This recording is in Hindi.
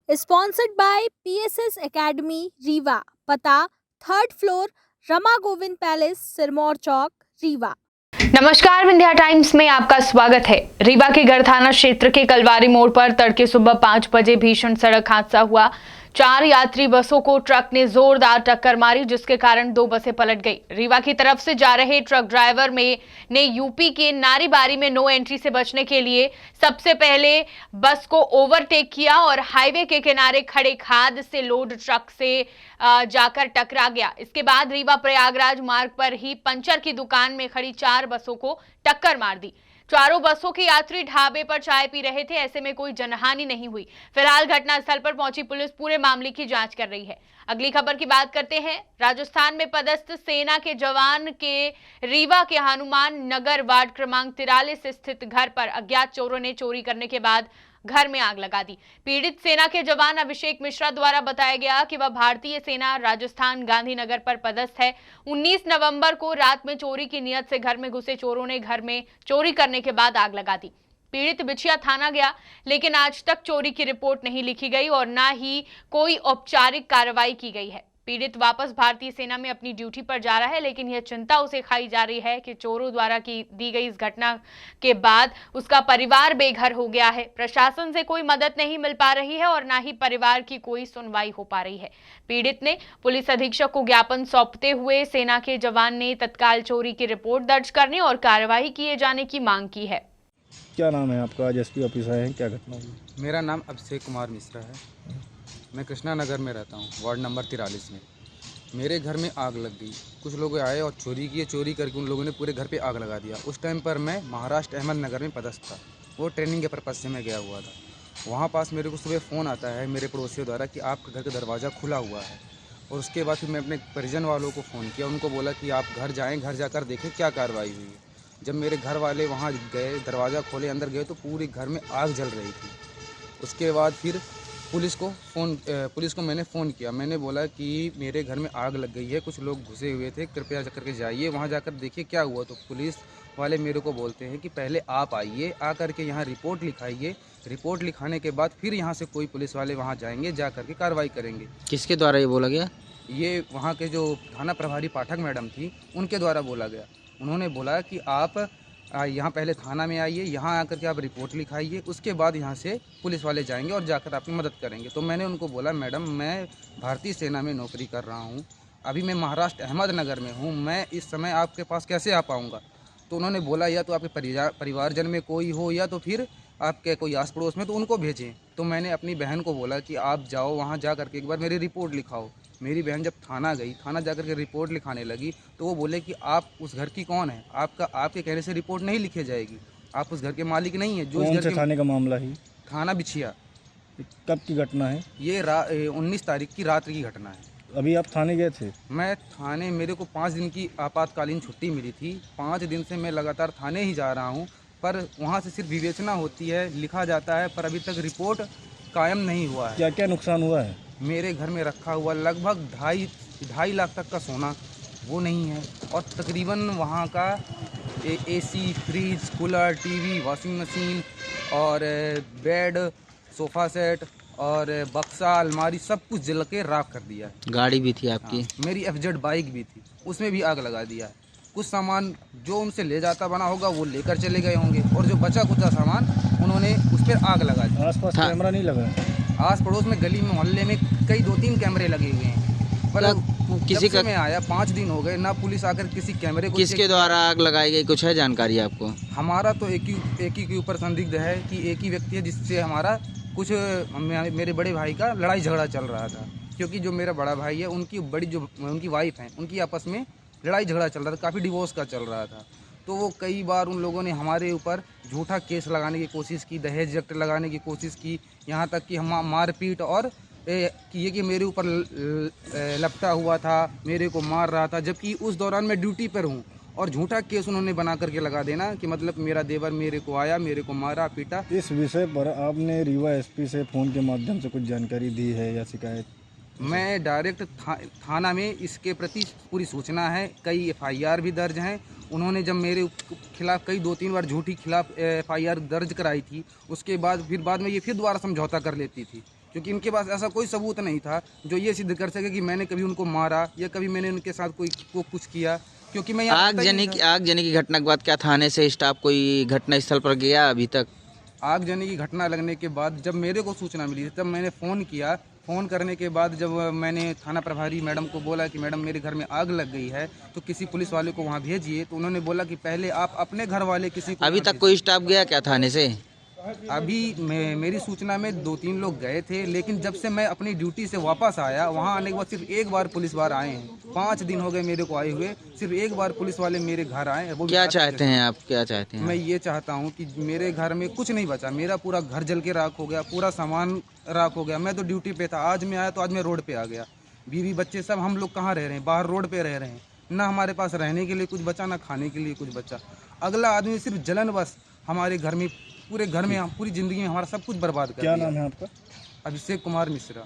Sponsored by PSS Academy Rewa, पता 3rd floor, Rama Govind Palace, Sirmour Chowk, Rewa. नमस्कार, विंध्या टाइम्स में आपका स्वागत है। रीवा के गढ़ थाना क्षेत्र के कलवारी मोड़ पर तड़के सुबह 5 बजे भीषण सड़क हादसा हुआ। 4 यात्री बसों को ट्रक ने जोरदार टक्कर मारी, जिसके कारण 2 बसें पलट गई। रीवा की तरफ से जा रहे ट्रक ड्राइवर ने यूपी के नारीबारी में नो एंट्री से बचने के लिए सबसे पहले बस को ओवरटेक किया और हाईवे के किनारे खड़े खाद से लोड ट्रक से जाकर टकरा गया। इसके बाद रीवा प्रयागराज मार्ग पर ही पंचर की दुकान में खड़ी 4 बसों को टक्कर मार दी। चारों बसों के यात्री ढाबे पर चाय पी रहे थे। ऐसे में कोई जनहानि नहीं हुई। फिलहाल घटनास्थल पर पहुंची पुलिस पूरे मामले की जांच कर रही है। अगली खबर की बात करते हैं। राजस्थान में पदस्थ सेना के जवान के रीवा के हनुमान नगर वार्ड क्रमांक 43 स्थित घर पर अज्ञात चोरों ने चोरी करने के बाद घर में आग लगा दी। पीड़ित सेना के जवान अभिषेक मिश्रा द्वारा बताया गया कि वह भारतीय सेना राजस्थान गांधीनगर पर पदस्थ है। 19 नवंबर को रात में चोरी की नियत से घर में घुसे चोरों ने घर में चोरी करने के बाद आग लगा दी। पीड़ित बिछिया थाना गया, लेकिन आज तक चोरी की रिपोर्ट नहीं लिखी गई और न ही कोई औपचारिक कार्रवाई की गई है। पीड़ित वापस भारतीय सेना में अपनी ड्यूटी पर जा रहा है, लेकिन यह चिंता उसे खाई जा रही है कि चोरों द्वारा की दी गई इस घटना के बाद उसका परिवार बेघर हो गया है। प्रशासन से कोई मदद नहीं मिल पा रही है और न ही परिवार की कोई सुनवाई हो पा रही है। पीड़ित ने पुलिस अधीक्षक को ज्ञापन सौंपते हुए सेना के जवान ने तत्काल चोरी की रिपोर्ट दर्ज करने और कार्रवाई किए जाने की मांग की है। क्या नाम है आपका? आज एसपी ऑफिस आए हैं, क्या घटना हुई? मेरा नाम अभिषेक कुमार मिश्रा है। मैं कृष्णा नगर में रहता हूँ, वार्ड नंबर 43 में। मेरे घर में आग लग गई। कुछ लोग आए और चोरी किए। चोरी करके उन लोगों ने पूरे घर पे आग लगा दिया। उस टाइम पर मैं महाराष्ट्र अहमदनगर में पदस्थ था। वो ट्रेनिंग के पर्पज़ से मैं गया हुआ था। वहाँ पास मेरे को सुबह फ़ोन आता है मेरे पड़ोसियों द्वारा कि आपके घर का दरवाज़ा खुला हुआ है। और उसके बाद फिर मैं अपने परिजन वालों को फ़ोन किया। उनको बोला कि आप घर जाएँ, घर जाकर देखें क्या कार्रवाई हुई है। जब मेरे घर वाले वहाँ गए, दरवाज़ा खोले, अंदर गए तो पूरे घर में आग जल रही थी। उसके बाद फिर पुलिस को मैंने फ़ोन किया। मैंने बोला कि मेरे घर में आग लग गई है, कुछ लोग घुसे हुए थे, कृपया करके जाइए वहाँ जाकर देखिए क्या हुआ। तो पुलिस वाले मेरे को बोलते हैं कि पहले आप आइए, आकर के यहाँ रिपोर्ट लिखाइए। रिपोर्ट लिखाने के बाद फिर यहाँ से कोई पुलिस वाले वहाँ जाएंगे, जा करके कार्रवाई करेंगे। किसके द्वारा ये बोला गया? ये वहाँ के जो थाना प्रभारी पाठक मैडम थी, उनके द्वारा बोला गया। उन्होंने बोला कि आप यहाँ पहले थाना में आइए, यहाँ आकर के आप रिपोर्ट लिखाइए, उसके बाद यहाँ से पुलिस वाले जाएंगे और जाकर आपकी मदद करेंगे। तो मैंने उनको बोला, मैडम मैं भारतीय सेना में नौकरी कर रहा हूँ, अभी मैं महाराष्ट्र अहमदनगर में हूँ, मैं इस समय आपके पास कैसे आ पाऊँगा? तो उन्होंने बोला या तो आपके परिवारजन में कोई हो या तो फिर आपके कोई आस पड़ोस में, तो उनको भेजें। तो मैंने अपनी बहन को बोला कि आप जाओ वहाँ जा करके एक बार मेरी रिपोर्ट लिखाओ। मेरी बहन जब थाना गई, थाना जाकर के रिपोर्ट लिखाने लगी तो वो बोले कि आप उस घर की कौन है? आपके कहने से रिपोर्ट नहीं लिखी जाएगी, आप उस घर के मालिक नहीं है। जो कौन से थाने का मामला है? थाना बिछिया। कब की घटना है ये 19 तारीख की रात की घटना है। अभी आप थाने गए थे? मैं थाने, मेरे को 5 दिन की आपातकालीन छुट्टी मिली थी। 5 दिन से मैं लगातार थाने ही जा रहा हूँ, पर वहाँ से सिर्फ विवेचना होती है, लिखा जाता है, पर अभी तक रिपोर्ट कायम नहीं हुआ है। क्या क्या नुकसान हुआ है? मेरे घर में रखा हुआ लगभग 2.5 लाख तक का सोना वो नहीं है, और तकरीबन वहाँ का AC, fridge, cooler, TV, washing machine और बेड, सोफ़ा सेट और बक्सा, अलमारी सब कुछ जल के राख कर दिया है। गाड़ी भी थी आपकी? हाँ, मेरी FZ बाइक भी थी, उसमें भी आग लगा दिया है। कुछ सामान जो उनसे ले जाता बना होगा वो लेकर चले गए होंगे, और जो बचा कुचा सामान उन्होंने उस पर आग लगा दी। आसपास कैमरा नहीं लगा? आस पड़ोस में, गली में, मोहल्ले में कई 2-3 कैमरे लगे हुए हैं, पर किसी का मैं आया 5 दिन हो गए ना पुलिस आकर किसी कैमरे को। किसके द्वारा आग लगाई गई, कुछ है जानकारी आपको? हमारा तो एक ही के ऊपर संदिग्ध है कि एक ही व्यक्ति है जिससे हमारा कुछ, मेरे बड़े भाई का लड़ाई झगड़ा चल रहा था। क्योंकि जो मेरा बड़ा भाई है, उनकी वाइफ है, उनकी आपस में लड़ाई झगड़ा चल रहा था, काफ़ी डिवोर्स का चल रहा था। तो वो कई बार उन लोगों ने हमारे ऊपर झूठा केस लगाने की कोशिश की, दहेज एक्ट लगाने की कोशिश की, यहाँ तक कि हम मारपीट और कि मेरे ऊपर लपटा हुआ था, मेरे को मार रहा था, जबकि उस दौरान मैं ड्यूटी पर हूँ। और झूठा केस उन्होंने बना करके लगा देना कि मतलब मेरा देवर मेरे को आया, मेरे को मारा पीटा। इस विषय पर आपने रीवा SP से फ़ोन के माध्यम से कुछ जानकारी दी है या शिकायत? मैं डायरेक्ट थाना में इसके प्रति पूरी सूचना है, कई FIR भी दर्ज हैं। उन्होंने जब मेरे खिलाफ कई 2-3 बार झूठी FIR दर्ज कराई थी, उसके बाद में ये फिर दोबारा समझौता कर लेती थी क्योंकि इनके पास ऐसा कोई सबूत नहीं था जो ये सिद्ध कर सके कि मैंने कभी उनको मारा या कभी मैंने उनके साथ कोई को कुछ किया, क्योंकि मैं यहाँ रहता ही नहीं था। आगजनी की घटना के बाद क्या थाने से स्टाफ कोई घटना स्थल पर गया अभी तक? आगजनी की घटना लगने के बाद जब मेरे को सूचना मिली तब मैंने फ़ोन किया। फ़ोन करने के बाद जब मैंने थाना प्रभारी मैडम को बोला कि मैडम मेरे घर में आग लग गई है तो किसी पुलिस वाले को वहाँ भेजिए, तो उन्होंने बोला कि पहले आप अपने घर वाले किसी को अभी वहाँ तक कोई स्टाफ गया क्या थाने से? अभी मेरी सूचना में 2-3 लोग गए थे, लेकिन जब से मैं अपनी ड्यूटी से वापस आया वहाँ आने के बाद सिर्फ एक बार पुलिस वाले आए हैं। 5 दिन हो गए मेरे को आए हुए, सिर्फ एक बार पुलिस वाले मेरे घर आए। वो भी क्या रात चाहते के हैं आप, क्या चाहते हैं? मैं ये चाहता हूँ कि मेरे घर में कुछ नहीं बचा, मेरा पूरा घर जल के राख हो गया, पूरा सामान राख हो गया। मैं तो ड्यूटी पे था, आज मैं आया तो आज मैं रोड पे आ गया। बीवी बच्चे सब हम लोग कहाँ रह रहे हैं? बाहर रोड पे रह रहे हैं। ना हमारे पास रहने के लिए कुछ बचा, ना खाने के लिए कुछ बचा। अगला आदमी सिर्फ जलन बस हमारे घर में, पूरे घर में, पूरी ज़िंदगी में हमारा सब कुछ बर्बाद कर क्या दिया। नाम है आपका? अभिषेक कुमार मिश्रा।